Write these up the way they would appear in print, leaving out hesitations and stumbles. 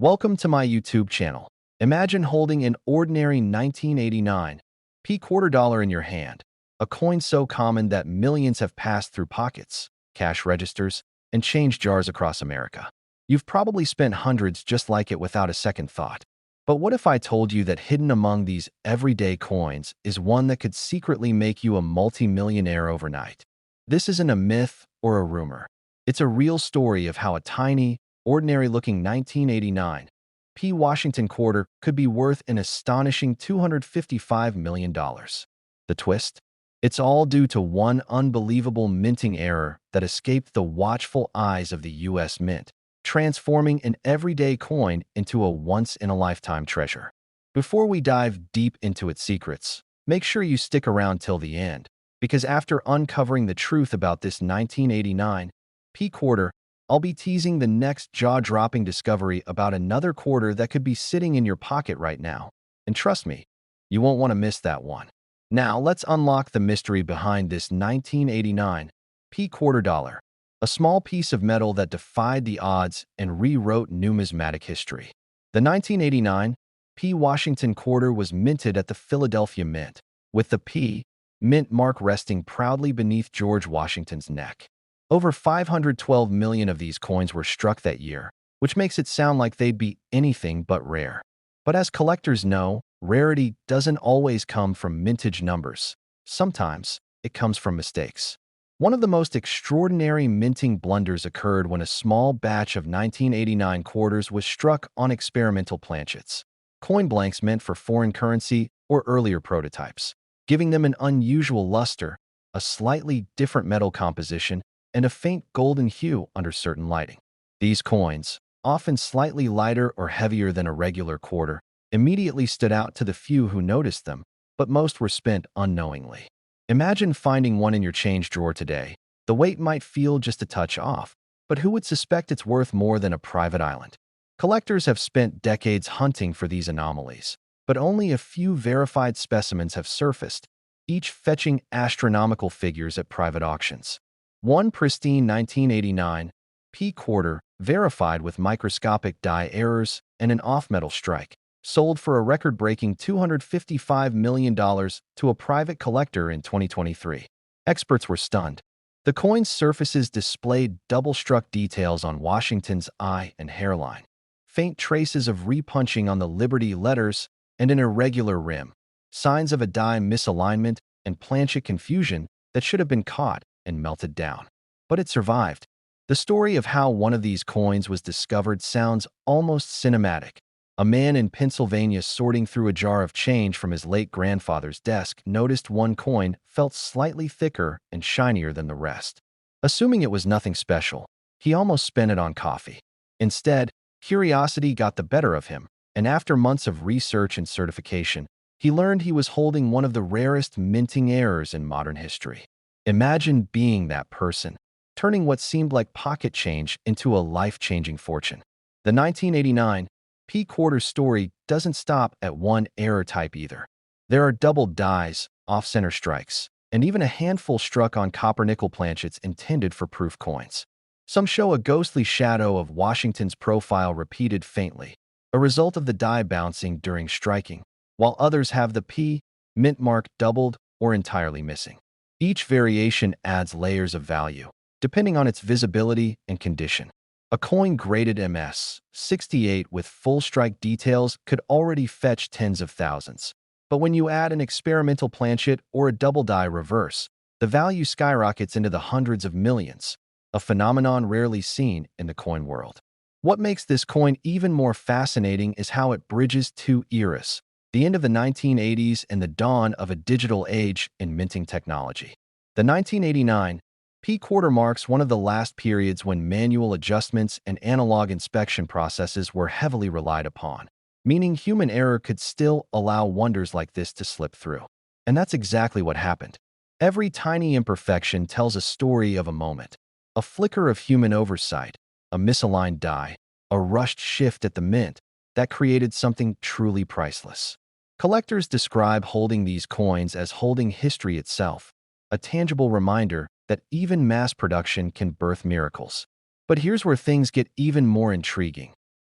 Welcome to my YouTube channel. Imagine holding an ordinary 1989 p quarter dollar in your hand, a coin so common that millions have passed through pockets, cash registers, and change jars across America. You've probably spent hundreds just like it without a second thought. But what if I told you that hidden among these everyday coins is one that could secretly make you a multi-millionaire overnight? This isn't a myth or a rumor. It's a real story of how a tiny, ordinary-looking 1989 P. Washington quarter could be worth an astonishing $255 million. The twist? It's all due to one unbelievable minting error that escaped the watchful eyes of the U.S. Mint, transforming an everyday coin into a once-in-a-lifetime treasure. Before we dive deep into its secrets, make sure you stick around till the end, because after uncovering the truth about this 1989 P quarter, I'll be teasing the next jaw-dropping discovery about another quarter that could be sitting in your pocket right now. And trust me, you won't want to miss that one. Now, let's unlock the mystery behind this 1989 P quarter dollar, a small piece of metal that defied the odds and rewrote numismatic history. The 1989 P. Washington quarter was minted at the Philadelphia Mint, with the P. Mint mark resting proudly beneath George Washington's neck. Over 512 million of these coins were struck that year, which makes it sound like they'd be anything but rare. But as collectors know, rarity doesn't always come from mintage numbers. Sometimes it comes from mistakes. One of the most extraordinary minting blunders occurred when a small batch of 1989 quarters was struck on experimental planchets, coin blanks meant for foreign currency or earlier prototypes, giving them an unusual luster, a slightly different metal composition, and a faint golden hue under certain lighting. These coins, often slightly lighter or heavier than a regular quarter, immediately stood out to the few who noticed them, but most were spent unknowingly. Imagine finding one in your change drawer today. The weight might feel just a touch off, but who would suspect it's worth more than a private island? Collectors have spent decades hunting for these anomalies, but only a few verified specimens have surfaced, each fetching astronomical figures at private auctions. One pristine 1989 P quarter, verified with microscopic die errors and an off-metal strike, sold for a record-breaking $255 million to a private collector in 2023. Experts were stunned. The coin's surfaces displayed double-struck details on Washington's eye and hairline, faint traces of repunching on the Liberty letters, and an irregular rim, signs of a die misalignment and planchet confusion that should have been caught and melted down. But it survived. The story of how one of these coins was discovered sounds almost cinematic. A man in Pennsylvania sorting through a jar of change from his late grandfather's desk noticed one coin felt slightly thicker and shinier than the rest. Assuming it was nothing special, he almost spent it on coffee. Instead, curiosity got the better of him, and after months of research and certification, he learned he was holding one of the rarest minting errors in modern history. Imagine being that person, turning what seemed like pocket change into a life-changing fortune. The 1989 P quarter story doesn't stop at one error type either. There are double dies, off-center strikes, and even a handful struck on copper-nickel planchets intended for proof coins. Some show a ghostly shadow of Washington's profile repeated faintly, a result of the die bouncing during striking, while others have the P mint mark doubled or entirely missing. Each variation adds layers of value, depending on its visibility and condition. A coin graded MS-68 with full strike details could already fetch tens of thousands. But when you add an experimental planchet or a double die reverse, the value skyrockets into the hundreds of millions, a phenomenon rarely seen in the coin world. What makes this coin even more fascinating is how it bridges two eras: the end of the 1980s and the dawn of a digital age in minting technology. The 1989 P quarter marks one of the last periods when manual adjustments and analog inspection processes were heavily relied upon, meaning human error could still allow wonders like this to slip through. And that's exactly what happened. Every tiny imperfection tells a story of a moment: a flicker of human oversight, a misaligned die, a rushed shift at the mint that created something truly priceless. Collectors describe holding these coins as holding history itself, a tangible reminder that even mass production can birth miracles. But here's where things get even more intriguing.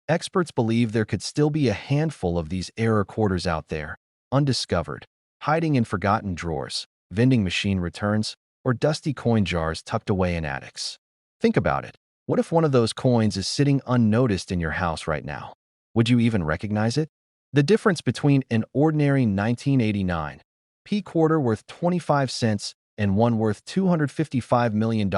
Experts believe there could still be a handful of these error quarters out there, undiscovered, hiding in forgotten drawers, vending machine returns, or dusty coin jars tucked away in attics. Think about it. What if one of those coins is sitting unnoticed in your house right now? Would you even recognize it? The difference between an ordinary 1989 P quarter worth 25 cents and one worth $255 million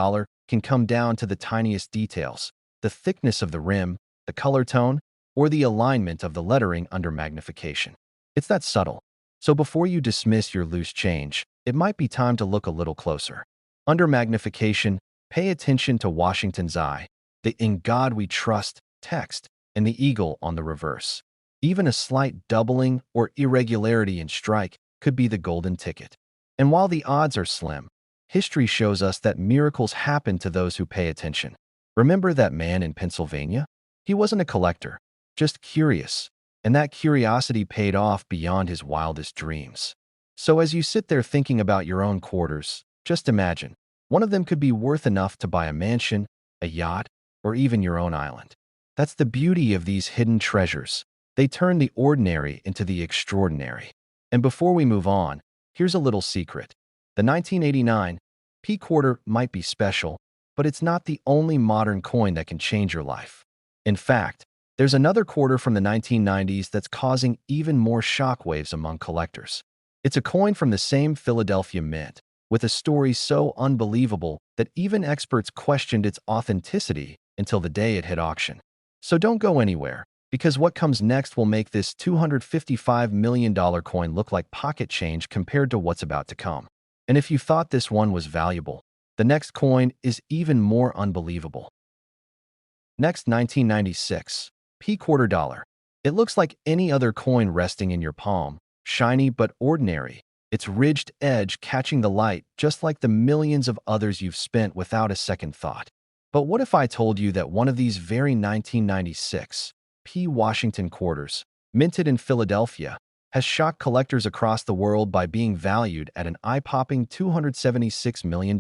can come down to the tiniest details: the thickness of the rim, the color tone, or the alignment of the lettering under magnification. It's that subtle. So before you dismiss your loose change, it might be time to look a little closer. Under magnification, pay attention to Washington's eye, the "In God We Trust" text, and the eagle on the reverse. Even a slight doubling or irregularity in strike could be the golden ticket. And while the odds are slim, history shows us that miracles happen to those who pay attention. Remember that man in Pennsylvania? He wasn't a collector, just curious, and that curiosity paid off beyond his wildest dreams. So as you sit there thinking about your own quarters, just imagine, one of them could be worth enough to buy a mansion, a yacht, or even your own island. That's the beauty of these hidden treasures. They turn the ordinary into the extraordinary. And before we move on, here's a little secret. The 1989 P quarter might be special, but it's not the only modern coin that can change your life. In fact, there's another quarter from the 1990s that's causing even more shockwaves among collectors. It's a coin from the same Philadelphia Mint, with a story so unbelievable that even experts questioned its authenticity until the day it hit auction. So don't go anywhere, because what comes next will make this $255 million coin look like pocket change compared to what's about to come. And if you thought this one was valuable, the next coin is even more unbelievable. Next, 1996 P quarter dollar. It looks like any other coin resting in your palm, shiny but ordinary, its ridged edge catching the light just like the millions of others you've spent without a second thought. But what if I told you that one of these very 1996 P Washington quarters, minted in Philadelphia, has shocked collectors across the world by being valued at an eye-popping $276 million?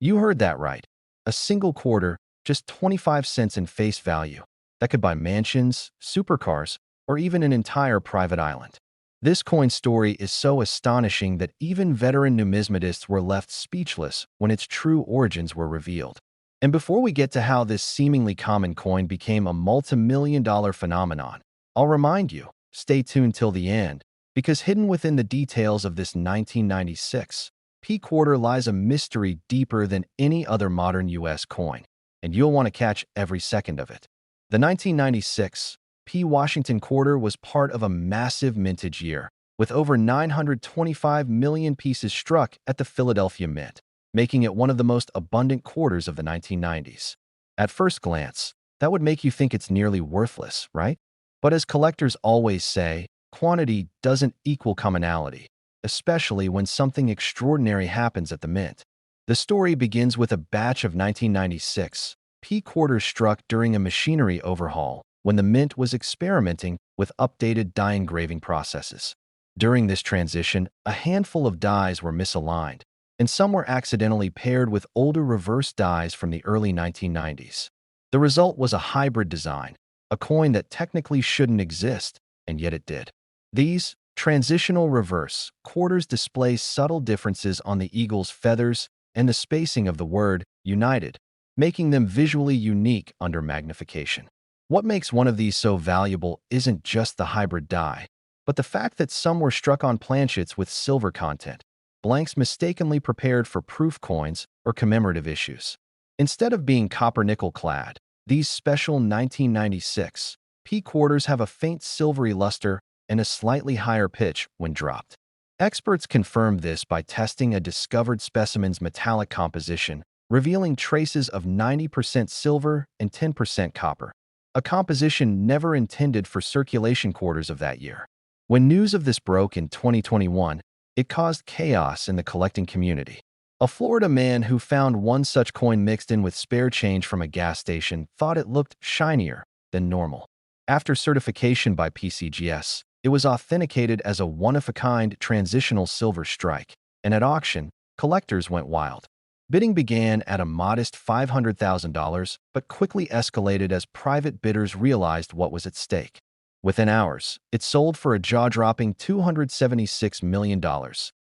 You heard that right. A single quarter, just 25 cents in face value, that could buy mansions, supercars, or even an entire private island. This coin story is so astonishing that even veteran numismatists were left speechless when its true origins were revealed. And before we get to how this seemingly common coin became a multi-million-dollar phenomenon, I'll remind you, stay tuned till the end, because hidden within the details of this 1996 P quarter lies a mystery deeper than any other modern U.S. coin, and you'll want to catch every second of it. The 1996 P Washington quarter was part of a massive mintage year, with over 925 million pieces struck at the Philadelphia Mint, making it one of the most abundant quarters of the 1990s. At first glance, that would make you think it's nearly worthless, right? But as collectors always say, quantity doesn't equal commonality, especially when something extraordinary happens at the Mint. The story begins with a batch of 1996 P quarters struck during a machinery overhaul when the Mint was experimenting with updated die engraving processes. During this transition, a handful of dies were misaligned, and some were accidentally paired with older reverse dies from the early 1990s. The result was a hybrid design, a coin that technically shouldn't exist, and yet it did. These transitional reverse quarters display subtle differences on the eagle's feathers and the spacing of the word "United," making them visually unique under magnification. What makes one of these so valuable isn't just the hybrid die, but the fact that some were struck on planchets with silver content, blanks mistakenly prepared for proof coins or commemorative issues. Instead of being copper-nickel clad, these special 1996 P quarters have a faint silvery luster and a slightly higher pitch when dropped. Experts confirmed this by testing a discovered specimen's metallic composition, revealing traces of 90% silver and 10% copper, a composition never intended for circulation quarters of that year. When news of this broke in 2021, it caused chaos in the collecting community. A Florida man who found one such coin mixed in with spare change from a gas station thought it looked shinier than normal. After certification by PCGS, it was authenticated as a one-of-a-kind transitional silver strike, and at auction, collectors went wild. Bidding began at a modest $500,000, but quickly escalated as private bidders realized what was at stake. Within hours, it sold for a jaw-dropping $276 million,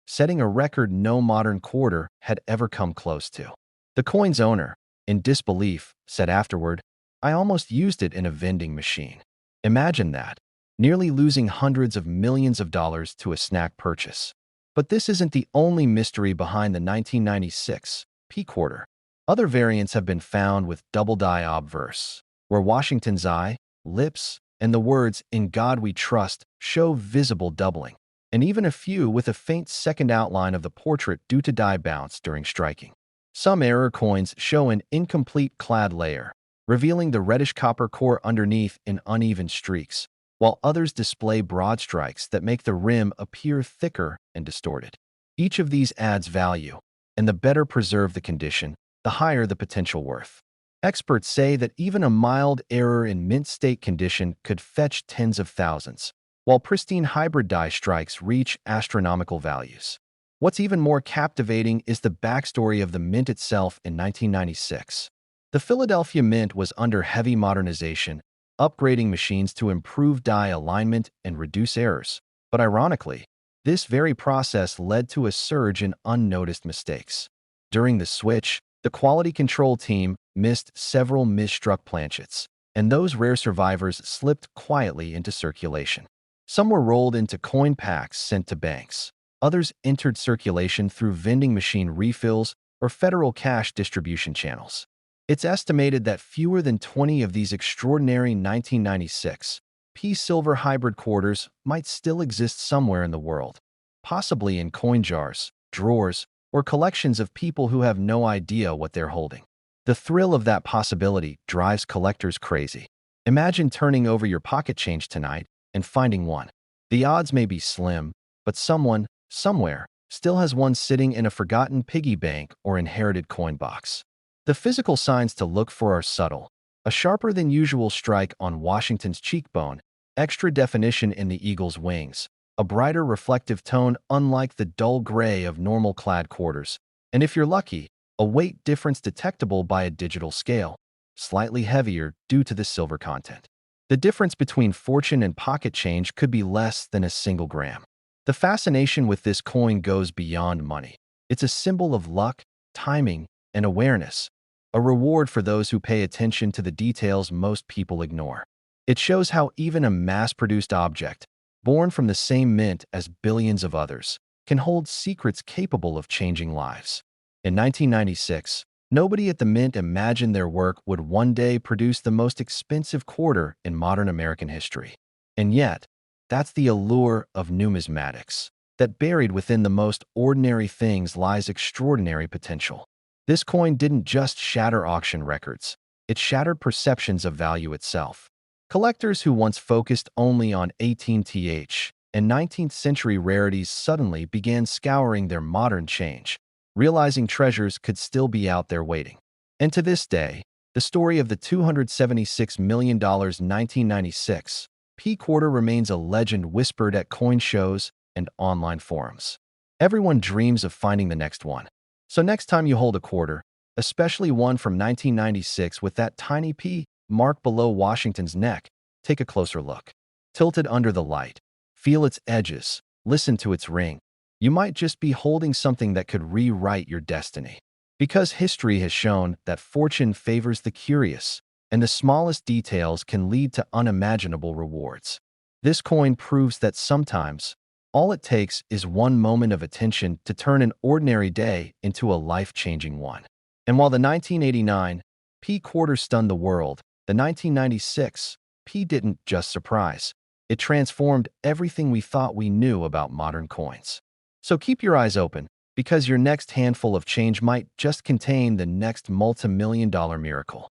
setting a record no modern quarter had ever come close to. The coin's owner, in disbelief, said afterward, "I almost used it in a vending machine." Imagine that, nearly losing hundreds of millions of dollars to a snack purchase. But this isn't the only mystery behind the 1996 P quarter. Other variants have been found with double-die obverse, where Washington's eye, lips, and the words "In God We Trust" show visible doubling, and even a few with a faint second outline of the portrait due to die bounce during striking. Some error coins show an incomplete clad layer, revealing the reddish copper core underneath in uneven streaks, while others display broad strikes that make the rim appear thicker and distorted. Each of these adds value, and the better preserved the condition, the higher the potential worth. Experts say that even a mild error in mint state condition could fetch tens of thousands, while pristine hybrid die strikes reach astronomical values. What's even more captivating is the backstory of the mint itself in 1996. The Philadelphia Mint was under heavy modernization, upgrading machines to improve die alignment and reduce errors. But ironically, this very process led to a surge in unnoticed mistakes. During the switch, the quality control team missed several misstruck planchets, and those rare survivors slipped quietly into circulation. Some were rolled into coin packs sent to banks. Others entered circulation through vending machine refills or federal cash distribution channels. It's estimated that fewer than 20 of these extraordinary 1996 P silver hybrid quarters might still exist somewhere in the world, possibly in coin jars, drawers, or collections of people who have no idea what they're holding. The thrill of that possibility drives collectors crazy. Imagine turning over your pocket change tonight and finding one. The odds may be slim, but someone, somewhere, still has one sitting in a forgotten piggy bank or inherited coin box. The physical signs to look for are subtle: a sharper than usual strike on Washington's cheekbone, extra definition in the eagle's wings, a brighter reflective tone unlike the dull gray of normal clad quarters, and if you're lucky, a weight difference detectable by a digital scale, slightly heavier due to the silver content. The difference between fortune and pocket change could be less than a single gram. The fascination with this coin goes beyond money. It's a symbol of luck, timing, and awareness, a reward for those who pay attention to the details most people ignore. It shows how even a mass-produced object, born from the same mint as billions of others, can hold secrets capable of changing lives. In 1996, nobody at the Mint imagined their work would one day produce the most expensive quarter in modern American history. And yet, that's the allure of numismatics, that buried within the most ordinary things lies extraordinary potential. This coin didn't just shatter auction records, it shattered perceptions of value itself. Collectors who once focused only on 18th and 19th century rarities suddenly began scouring their modern change, realizing treasures could still be out there waiting. And to this day, the story of the $276 million 1996 P quarter remains a legend whispered at coin shows and online forums. Everyone dreams of finding the next one. So next time you hold a quarter, especially one from 1996 with that tiny P mark below Washington's neck, take a closer look. Tilt it under the light. Feel its edges. Listen to its ring. You might just be holding something that could rewrite your destiny. Because history has shown that fortune favors the curious, and the smallest details can lead to unimaginable rewards. This coin proves that sometimes, all it takes is one moment of attention to turn an ordinary day into a life-changing one. And while the 1989 P quarter stunned the world, the 1996 P didn't just surprise. It transformed everything we thought we knew about modern coins. So keep your eyes open, because your next handful of change might just contain the next multi-million-dollar miracle.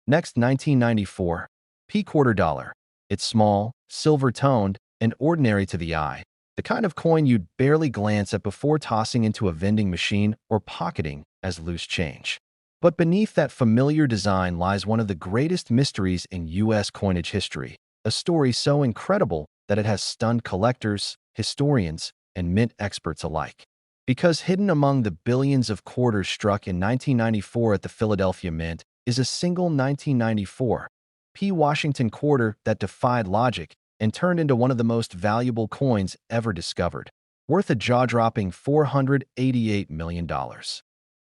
Next, 1994 P quarter dollar. It's small, silver-toned, and ordinary to the eye, the kind of coin you'd barely glance at before tossing into a vending machine or pocketing as loose change. But beneath that familiar design lies one of the greatest mysteries in U.S. coinage history, a story so incredible that it has stunned collectors, historians, and mint experts alike. Because hidden among the billions of quarters struck in 1994 at the Philadelphia Mint is a single 1994 P. Washington quarter that defied logic and turned into one of the most valuable coins ever discovered, worth a jaw-dropping $488 million.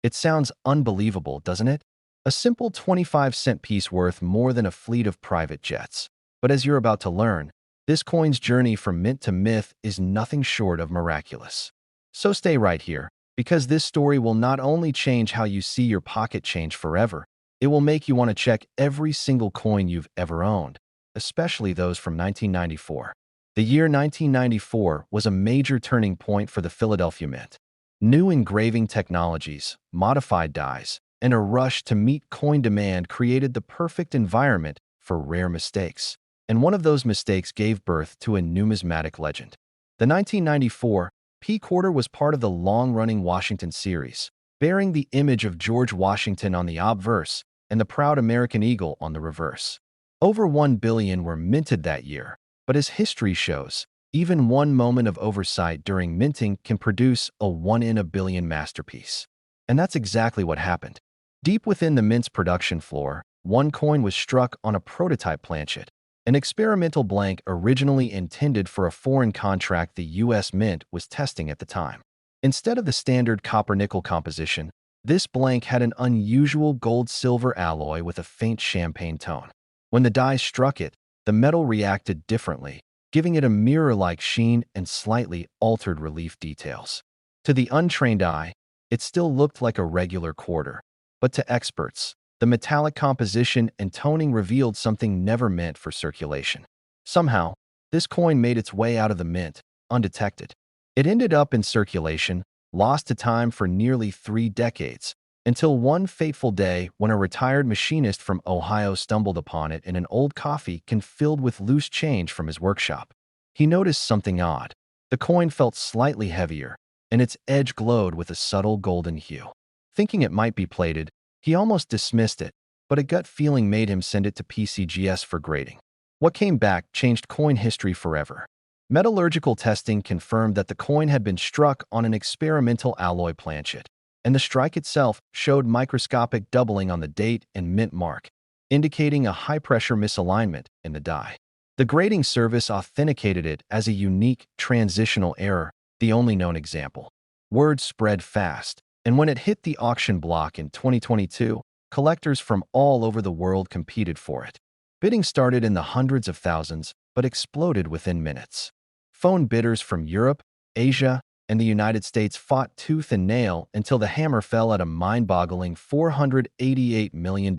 It sounds unbelievable, doesn't it? A simple 25-cent piece worth more than a fleet of private jets. But as you're about to learn, this coin's journey from mint to myth is nothing short of miraculous. So stay right here, because this story will not only change how you see your pocket change forever, it will make you want to check every single coin you've ever owned, especially those from 1994. The year 1994 was a major turning point for the Philadelphia Mint. New engraving technologies, modified dies, and a rush to meet coin demand created the perfect environment for rare mistakes. And one of those mistakes gave birth to a numismatic legend. The 1994 P quarter was part of the long-running Washington series, bearing the image of George Washington on the obverse and the proud American eagle on the reverse. Over 1 billion were minted that year, but as history shows, even one moment of oversight during minting can produce a 1 in a billion masterpiece. And that's exactly what happened. Deep within the mint's production floor, one coin was struck on a prototype planchet, an experimental blank originally intended for a foreign contract the U.S. Mint was testing at the time. Instead of the standard copper-nickel composition, this blank had an unusual gold-silver alloy with a faint champagne tone. When the die struck it, the metal reacted differently, giving it a mirror-like sheen and slightly altered relief details. To the untrained eye, it still looked like a regular quarter, but to experts, the metallic composition and toning revealed something never meant for circulation. Somehow, this coin made its way out of the mint, undetected. It ended up in circulation, lost to time for nearly 3 decades, until one fateful day when a retired machinist from Ohio stumbled upon it in an old coffee can filled with loose change from his workshop. He noticed something odd. The coin felt slightly heavier, and its edge glowed with a subtle golden hue. Thinking it might be plated, he almost dismissed it, but a gut feeling made him send it to PCGS for grading. What came back changed coin history forever. Metallurgical testing confirmed that the coin had been struck on an experimental alloy planchet, and the strike itself showed microscopic doubling on the date and mint mark, indicating a high-pressure misalignment in the die. The grading service authenticated it as a unique transitional error, the only known example. Word spread fast, and when it hit the auction block in 2022, collectors from all over the world competed for it. Bidding started in the hundreds of thousands, but exploded within minutes. Phone bidders from Europe, Asia, and the United States fought tooth and nail until the hammer fell at a mind-boggling $488 million,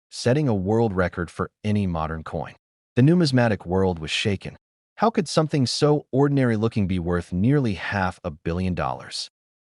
setting a world record for any modern coin. The numismatic world was shaken. How could something so ordinary-looking be worth nearly $500 million?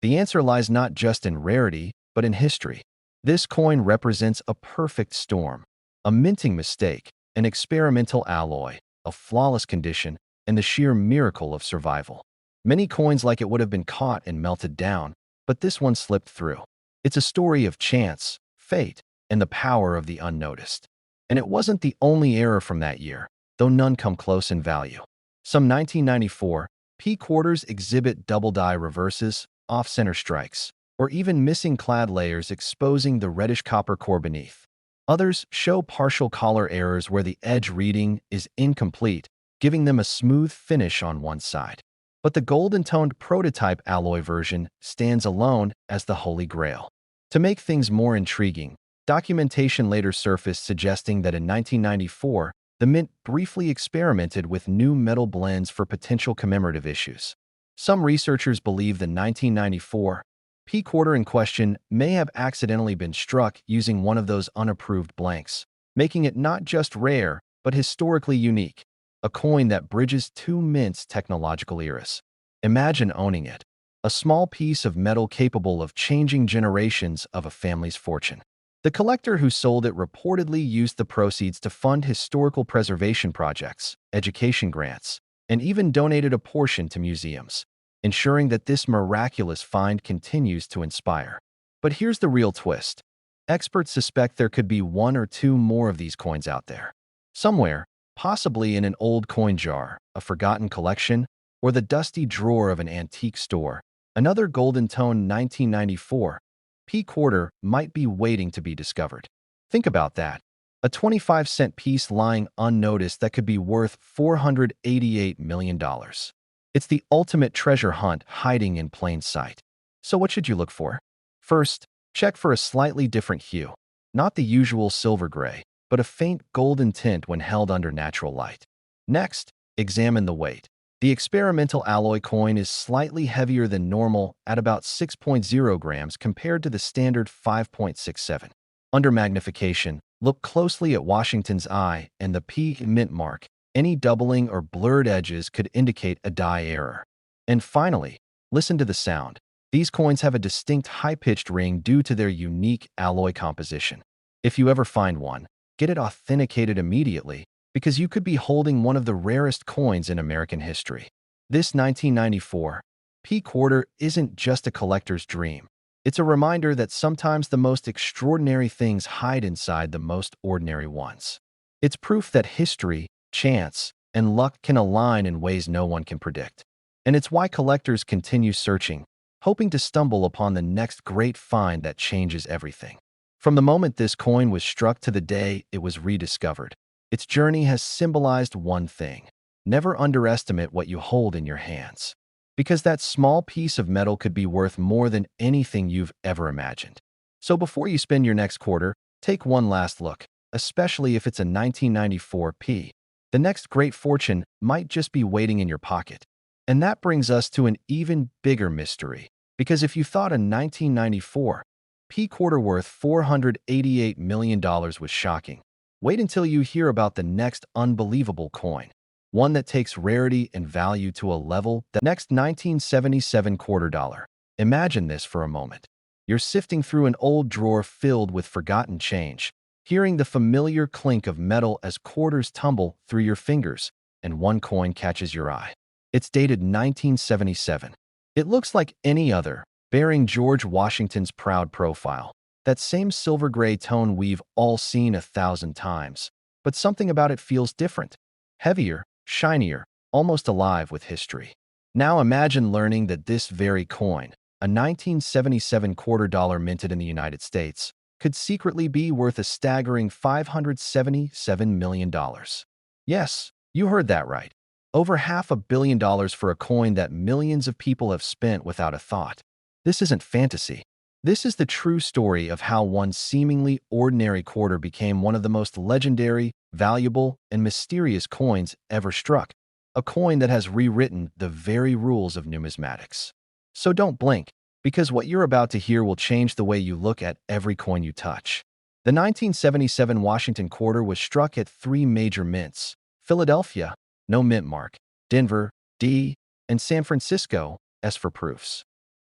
The answer lies not just in rarity, but in history. This coin represents a perfect storm, a minting mistake, an experimental alloy, a flawless condition, and the sheer miracle of survival. Many coins like it would have been caught and melted down, but this one slipped through. It's a story of chance, fate, and the power of the unnoticed. And it wasn't the only error from that year, though none come close in value. Some 1994 P quarters exhibit double die reverses, off-center strikes, or even missing clad layers exposing the reddish copper core beneath. Others show partial collar errors where the edge reading is incomplete, giving them a smooth finish on one side. But the golden-toned prototype alloy version stands alone as the holy grail. To make things more intriguing, documentation later surfaced suggesting that in 1994, the Mint briefly experimented with new metal blends for potential commemorative issues. Some researchers believe the 1994 P quarter in question may have accidentally been struck using one of those unapproved blanks, making it not just rare, but historically unique, a coin that bridges 2 mints' technological eras. Imagine owning it, a small piece of metal capable of changing generations of a family's fortune. The collector who sold it reportedly used the proceeds to fund historical preservation projects, education grants, and even donated a portion to museums, ensuring that this miraculous find continues to inspire. But here's the real twist. Experts suspect there could be 1 or 2 more of these coins out there. Somewhere, possibly in an old coin jar, a forgotten collection, or the dusty drawer of an antique store, Another golden tone 1994 P quarter might be waiting to be discovered. Think about that. A 25-cent piece lying unnoticed that could be worth $488 million. It's the ultimate treasure hunt hiding in plain sight. So what should you look for? First, check for a slightly different hue. Not the usual silver gray, but a faint golden tint when held under natural light. Next, examine the weight. The experimental alloy coin is slightly heavier than normal at about 6.0 grams compared to the standard 5.67. Under magnification, look closely at Washington's eye and the P mint mark. Any doubling or blurred edges could indicate a die error. And finally, listen to the sound. These coins have a distinct high-pitched ring due to their unique alloy composition. If you ever find one, get it authenticated immediately because you could be holding one of the rarest coins in American history. This 1994 P quarter isn't just a collector's dream. It's a reminder that sometimes the most extraordinary things hide inside the most ordinary ones. It's proof that history, chance, and luck can align in ways no one can predict. And it's why collectors continue searching, hoping to stumble upon the next great find that changes everything. From the moment this coin was struck to the day it was rediscovered, its journey has symbolized one thing: never underestimate what you hold in your hands. Because that small piece of metal could be worth more than anything you've ever imagined. So before you spend your next quarter, take one last look, especially if it's a 1994 P. The next great fortune might just be waiting in your pocket. And that brings us to an even bigger mystery. Because if you thought a 1994 P quarter worth $488 million was shocking, wait until you hear about the next unbelievable coin. One that takes rarity and value to a level that next 1977 quarter dollar. Imagine this for a moment. You're sifting through an old drawer filled with forgotten change, hearing the familiar clink of metal as quarters tumble through your fingers, and one coin catches your eye. It's dated 1977. It looks like any other, bearing George Washington's proud profile. That same silver gray tone we've all seen 1,000 times. But something about it feels different. Heavier, shinier, almost alive with history. Now imagine learning that this very coin, a 1977 quarter dollar minted in the United States, could secretly be worth a staggering $577 million. Yes, you heard that right. Over $500 million for a coin that millions of people have spent without a thought. This isn't fantasy. This is the true story of how one seemingly ordinary quarter became one of the most legendary, valuable, and mysterious coins ever struck. A coin that has rewritten the very rules of numismatics. So don't blink, because what you're about to hear will change the way you look at every coin you touch. The 1977 Washington quarter was struck at 3 major mints: Philadelphia, no mint mark; Denver, D; and San Francisco, S for proofs.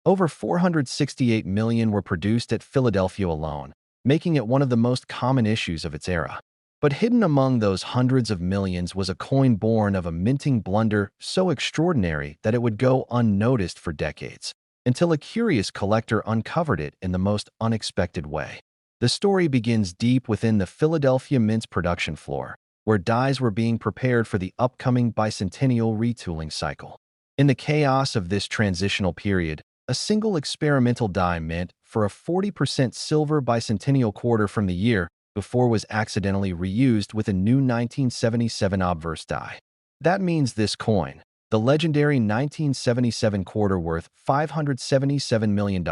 Over 468 million were produced at Philadelphia alone, making it one of the most common issues of its era. But hidden among those hundreds of millions was a coin born of a minting blunder so extraordinary that it would go unnoticed for decades, until a curious collector uncovered it in the most unexpected way. The story begins deep within the Philadelphia Mint's production floor, where dies were being prepared for the upcoming bicentennial retooling cycle. In the chaos of this transitional period, a single experimental die mint for a 40% silver bicentennial quarter from the year before was accidentally reused with a new 1977 obverse die. That means this coin, the legendary 1977 quarter worth $577 million,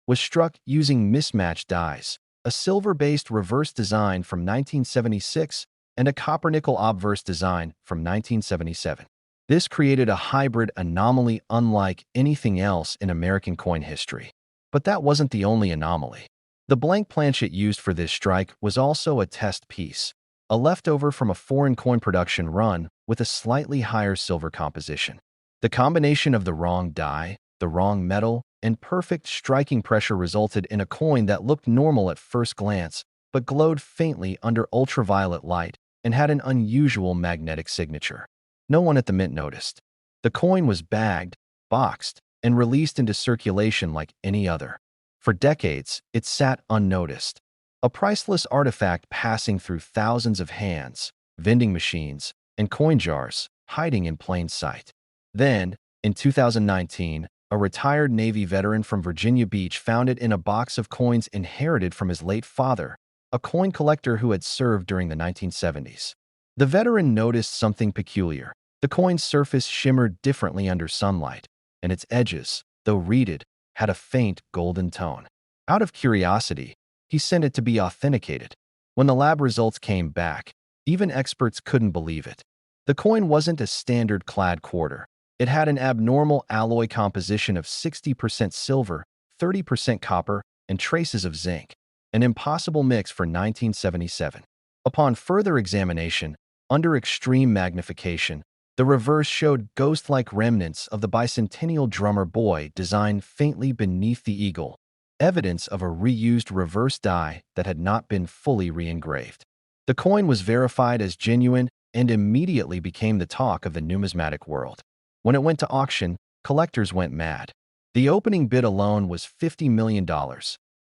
was struck using mismatched dies, a silver-based reverse design from 1976 and a copper-nickel obverse design from 1977. This created a hybrid anomaly unlike anything else in American coin history. But that wasn't the only anomaly. The blank planchet used for this strike was also a test piece, a leftover from a foreign coin production run with a slightly higher silver composition. The combination of the wrong die, the wrong metal, and perfect striking pressure resulted in a coin that looked normal at first glance, but glowed faintly under ultraviolet light and had an unusual magnetic signature. No one at the mint noticed. The coin was bagged, boxed, and released into circulation like any other. For decades, it sat unnoticed, a priceless artifact passing through thousands of hands, vending machines, and coin jars, hiding in plain sight. Then, in 2019, A retired Navy veteran from Virginia Beach found it in a box of coins inherited from his late father, a coin collector who had served during the 1970s. The veteran noticed something peculiar. The coin's surface shimmered differently under sunlight, and its edges, though reeded, had a faint golden tone. Out of curiosity, he sent it to be authenticated. When the lab results came back, even experts couldn't believe it. The coin wasn't a standard clad quarter. It had an abnormal alloy composition of 60% silver, 30% copper, and traces of zinc, an impossible mix for 1977. Upon further examination, under extreme magnification, the reverse showed ghost-like remnants of the bicentennial drummer boy designed faintly beneath the eagle, evidence of a reused reverse die that had not been fully re-engraved. The coin was verified as genuine and immediately became the talk of the numismatic world. When it went to auction, collectors went mad. The opening bid alone was $50 million,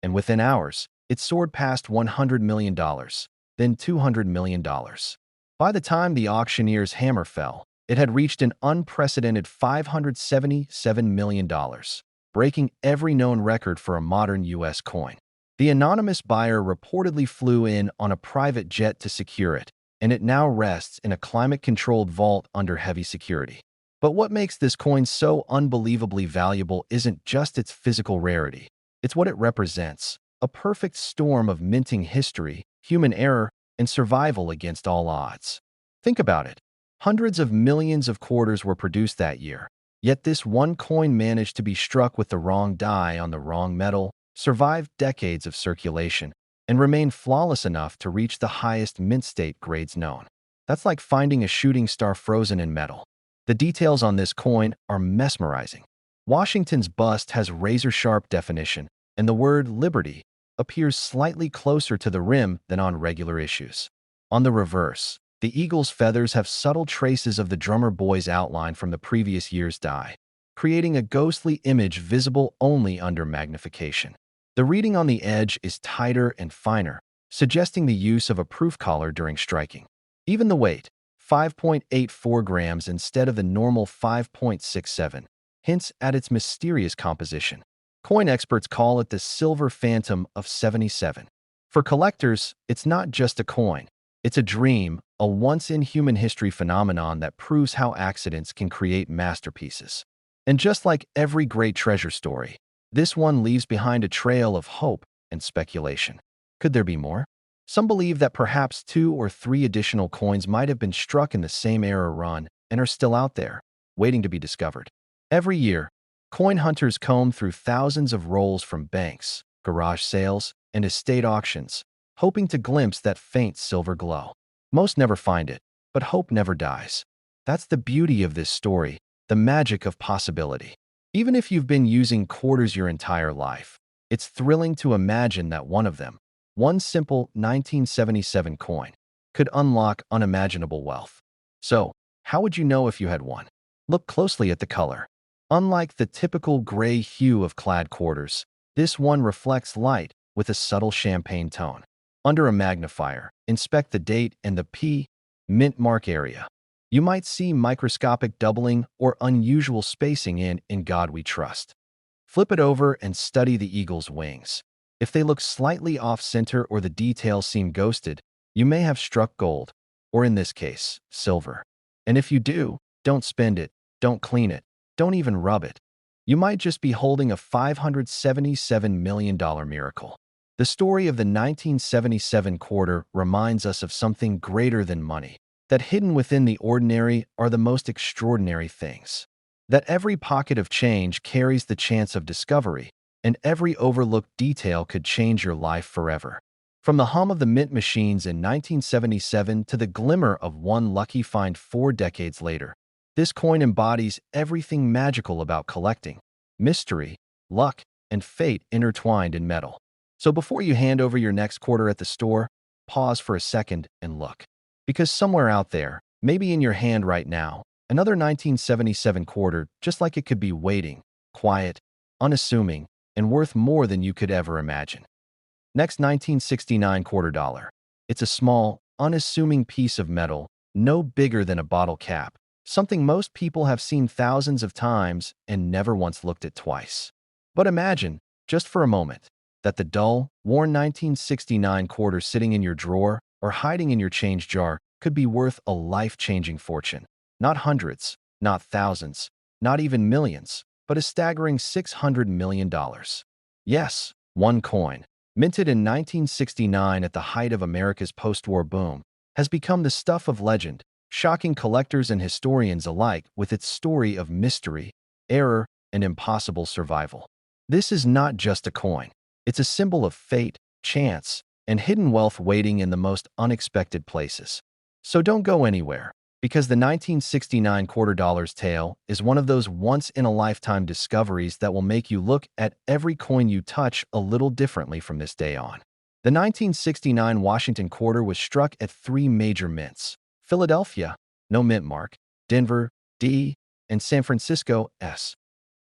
and within hours, it soared past $100 million, then $200 million. By the time the auctioneer's hammer fell, it had reached an unprecedented $577 million, breaking every known record for a modern U.S. coin. The anonymous buyer reportedly flew in on a private jet to secure it, and it now rests in a climate-controlled vault under heavy security. But what makes this coin so unbelievably valuable isn't just its physical rarity. It's what it represents, a perfect storm of minting history, human error, and survival against all odds. Think about it. Hundreds of millions of quarters were produced that year, yet this one coin managed to be struck with the wrong die on the wrong metal, survived decades of circulation, and remain flawless enough to reach the highest mint state grades known. That's like finding a shooting star frozen in metal. The details on this coin are mesmerizing. Washington's bust has razor-sharp definition, and the word liberty appears slightly closer to the rim than on regular issues. On the reverse, the eagle's feathers have subtle traces of the drummer boy's outline from the previous year's die, creating a ghostly image visible only under magnification. The reading on the edge is tighter and finer, suggesting the use of a proof collar during striking. Even the weight, 5.84 grams instead of the normal 5.67, hints at its mysterious composition. Coin experts call it the silver phantom of 77. For collectors, it's not just a coin. It's a dream, a once-in-human-history phenomenon that proves how accidents can create masterpieces. And just like every great treasure story, this one leaves behind a trail of hope and speculation. Could there be more? Some believe that perhaps 2 or 3 additional coins might have been struck in the same era run and are still out there, waiting to be discovered. Every year, coin hunters comb through thousands of rolls from banks, garage sales, and estate auctions, hoping to glimpse that faint silver glow. Most never find it, but hope never dies. That's the beauty of this story, the magic of possibility. Even if you've been using quarters your entire life, it's thrilling to imagine that one of them, one simple 1977 coin, could unlock unimaginable wealth. So, how would you know if you had one? Look closely at the color. Unlike the typical gray hue of clad quarters, this one reflects light with a subtle champagne tone. Under a magnifier, inspect the date and the P mint mark area. You might see microscopic doubling or unusual spacing in God We Trust. Flip it over and study the eagle's wings. If they look slightly off-center or the details seem ghosted, you may have struck gold, or in this case, silver. And if you do, don't spend it, don't clean it, don't even rub it. You might just be holding a $577 million miracle. The story of the 1977 quarter reminds us of something greater than money, that hidden within the ordinary are the most extraordinary things, that every pocket of change carries the chance of discovery, and every overlooked detail could change your life forever. From the hum of the mint machines in 1977 to the glimmer of one lucky find 4 decades later, this coin embodies everything magical about collecting: mystery, luck, and fate intertwined in metal. So before you hand over your next quarter at the store, pause for a second and look. Because somewhere out there, maybe in your hand right now, another 1977 quarter, just like it could be waiting, quiet, unassuming, and worth more than you could ever imagine. Next, 1969 quarter dollar. It's a small, unassuming piece of metal, no bigger than a bottle cap, something most people have seen thousands of times and never once looked at twice. But imagine, just for a moment, that the dull, worn 1969 quarter sitting in your drawer or hiding in your change jar could be worth a life-changing fortune. Not hundreds, not thousands, not even millions, but a staggering $600 million. Yes, one coin, minted in 1969 at the height of America's post-war boom, has become the stuff of legend, shocking collectors and historians alike with its story of mystery, error, and impossible survival. This is not just a coin. It's a symbol of fate, chance, and hidden wealth waiting in the most unexpected places. So don't go anywhere, because the 1969 $2 tale is one of those once-in-a-lifetime discoveries that will make you look at every coin you touch a little differently from this day on. The 1969 Washington quarter was struck at three major mints: Philadelphia, no mint mark; Denver, D; and San Francisco, S.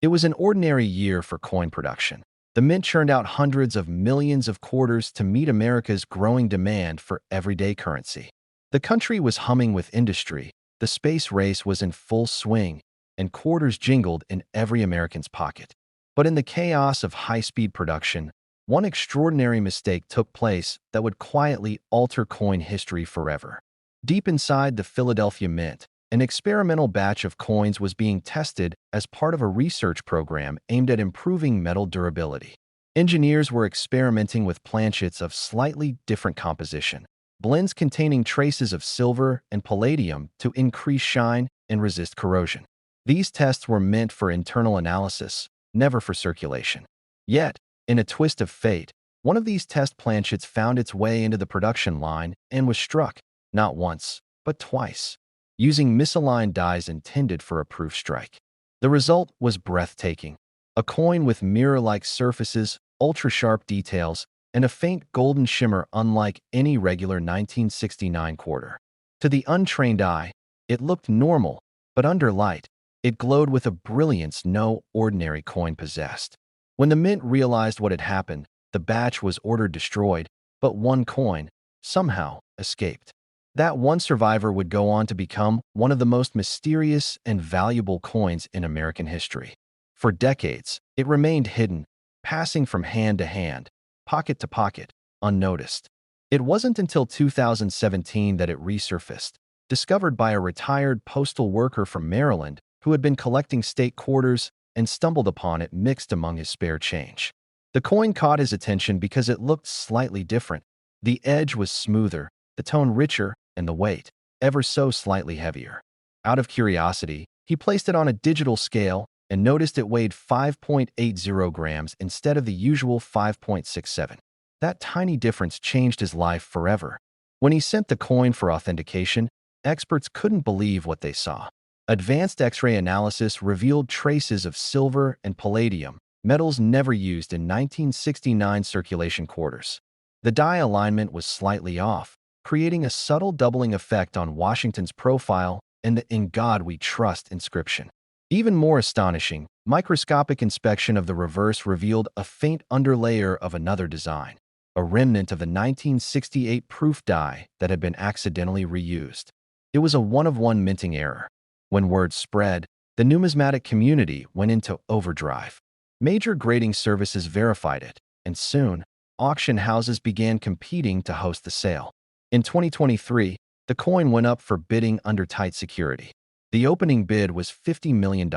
It was an ordinary year for coin production. The mint churned out hundreds of millions of quarters to meet America's growing demand for everyday currency. The country was humming with industry, the space race was in full swing, and quarters jingled in every American's pocket. But in the chaos of high-speed production, one extraordinary mistake took place that would quietly alter coin history forever. Deep inside the Philadelphia Mint, an experimental batch of coins was being tested as part of a research program aimed at improving metal durability. Engineers were experimenting with planchets of slightly different composition, blends containing traces of silver and palladium to increase shine and resist corrosion. These tests were meant for internal analysis, never for circulation. Yet, in a twist of fate, one of these test planchets found its way into the production line and was struck, not once, but twice, using misaligned dies intended for a proof strike. The result was breathtaking: a coin with mirror-like surfaces, ultra-sharp details, and a faint golden shimmer unlike any regular 1969 quarter. To the untrained eye, it looked normal, but under light, it glowed with a brilliance no ordinary coin possessed. When the mint realized what had happened, the batch was ordered destroyed, but one coin, somehow, escaped. That one survivor would go on to become one of the most mysterious and valuable coins in American history. For decades, it remained hidden, passing from hand to hand, pocket to pocket, unnoticed. It wasn't until 2017 that it resurfaced, discovered by a retired postal worker from Maryland who had been collecting state quarters and stumbled upon it mixed among his spare change. The coin caught his attention because it looked slightly different. The edge was smoother, the tone richer, and the weight ever so slightly heavier. Out of curiosity, he placed it on a digital scale and noticed it weighed 5.80 grams instead of the usual 5.67. That tiny difference changed his life forever. When he sent the coin for authentication, experts couldn't believe what they saw. Advanced X-ray analysis revealed traces of silver and palladium, metals never used in 1969 circulation quarters. The die alignment was slightly off, creating a subtle doubling effect on Washington's profile and the "In God We Trust" inscription. Even more astonishing, microscopic inspection of the reverse revealed a faint underlayer of another design, a remnant of the 1968 proof die that had been accidentally reused. It was a one-of-one minting error. When word spread, the numismatic community went into overdrive. Major grading services verified it, and soon, auction houses began competing to host the sale. In 2023, the coin went up for bidding under tight security. The opening bid was $50 million.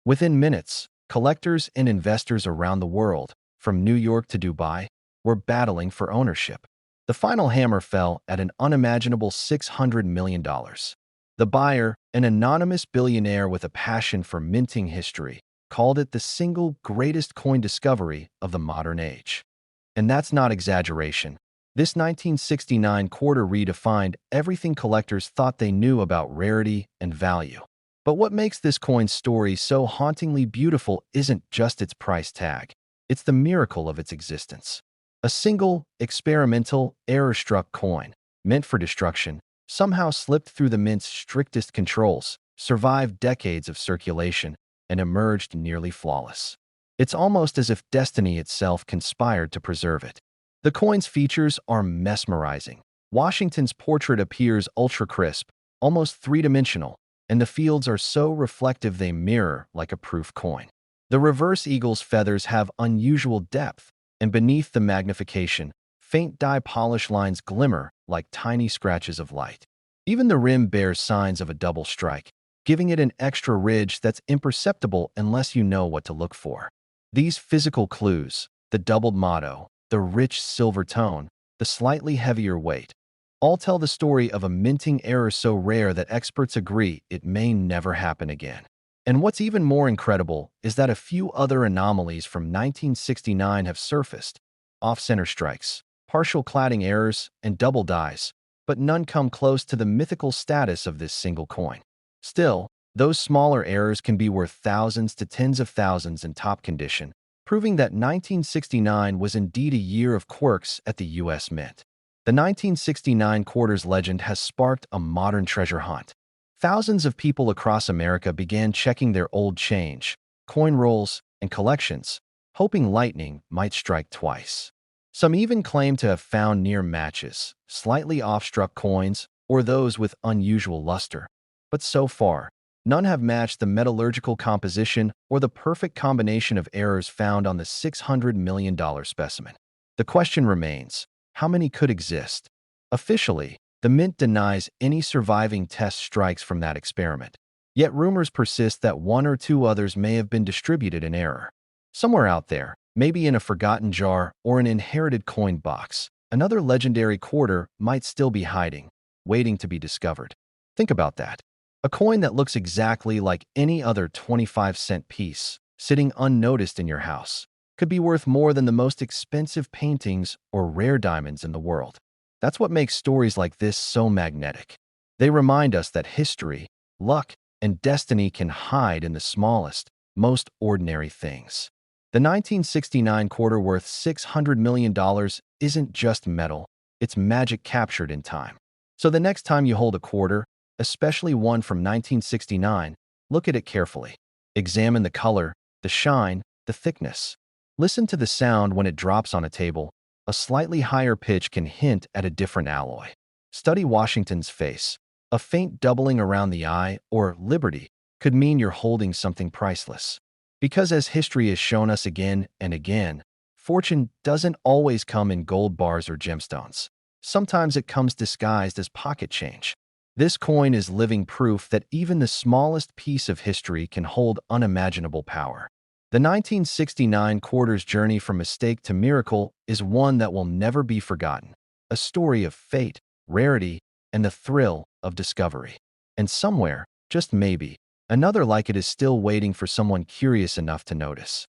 Within minutes, collectors and investors around the world, from New York to Dubai, were battling for ownership. The final hammer fell at an unimaginable $600 million. The buyer, an anonymous billionaire with a passion for minting history, called it the single greatest coin discovery of the modern age. And that's not exaggeration. This 1969 quarter redefined everything collectors thought they knew about rarity and value. But what makes this coin's story so hauntingly beautiful isn't just its price tag. It's the miracle of its existence. A single, experimental, error-struck coin, meant for destruction, somehow slipped through the mint's strictest controls, survived decades of circulation, and emerged nearly flawless. It's almost as if destiny itself conspired to preserve it. The coin's features are mesmerizing. Washington's portrait appears ultra-crisp, almost three-dimensional, and the fields are so reflective they mirror like a proof coin. The reverse eagle's feathers have unusual depth, and beneath the magnification, faint dye polish lines glimmer like tiny scratches of light. Even the rim bears signs of a double strike, giving it an extra ridge that's imperceptible unless you know what to look for. These physical clues, the doubled motto, the rich silver tone, the slightly heavier weight, all tell the story of a minting error so rare that experts agree it may never happen again. And what's even more incredible is that a few other anomalies from 1969 have surfaced: off-center strikes, partial cladding errors, and double dies, but none come close to the mythical status of this single coin. Still, those smaller errors can be worth thousands to tens of thousands in top condition, proving that 1969 was indeed a year of quirks at the U.S. Mint. The 1969 quarters legend has sparked a modern treasure hunt. Thousands of people across America began checking their old change, coin rolls, and collections, hoping lightning might strike twice. Some even claim to have found near matches, slightly off-struck coins, or those with unusual luster. But so far, none have matched the metallurgical composition or the perfect combination of errors found on the $600 million specimen. The question remains: how many could exist? Officially, the Mint denies any surviving test strikes from that experiment. Yet rumors persist that one or two others may have been distributed in error. Somewhere out there, maybe in a forgotten jar or an inherited coin box, another legendary quarter might still be hiding, waiting to be discovered. Think about that. A coin that looks exactly like any other 25-cent piece, sitting unnoticed in your house, could be worth more than the most expensive paintings or rare diamonds in the world. That's what makes stories like this so magnetic. They remind us that history, luck, and destiny can hide in the smallest, most ordinary things. The 1969 quarter worth $600 million isn't just metal, it's magic captured in time. So the next time you hold a quarter, especially one from 1969, look at it carefully. Examine the color, the shine, the thickness. Listen to the sound when it drops on a table. A slightly higher pitch can hint at a different alloy. Study Washington's face. A faint doubling around the eye, or liberty, could mean you're holding something priceless. Because as history has shown us again and again, fortune doesn't always come in gold bars or gemstones. Sometimes it comes disguised as pocket change. This coin is living proof that even the smallest piece of history can hold unimaginable power. The 1969 quarter's journey from mistake to miracle is one that will never be forgotten, a story of fate, rarity, and the thrill of discovery. And somewhere, just maybe, another like it is still waiting for someone curious enough to notice.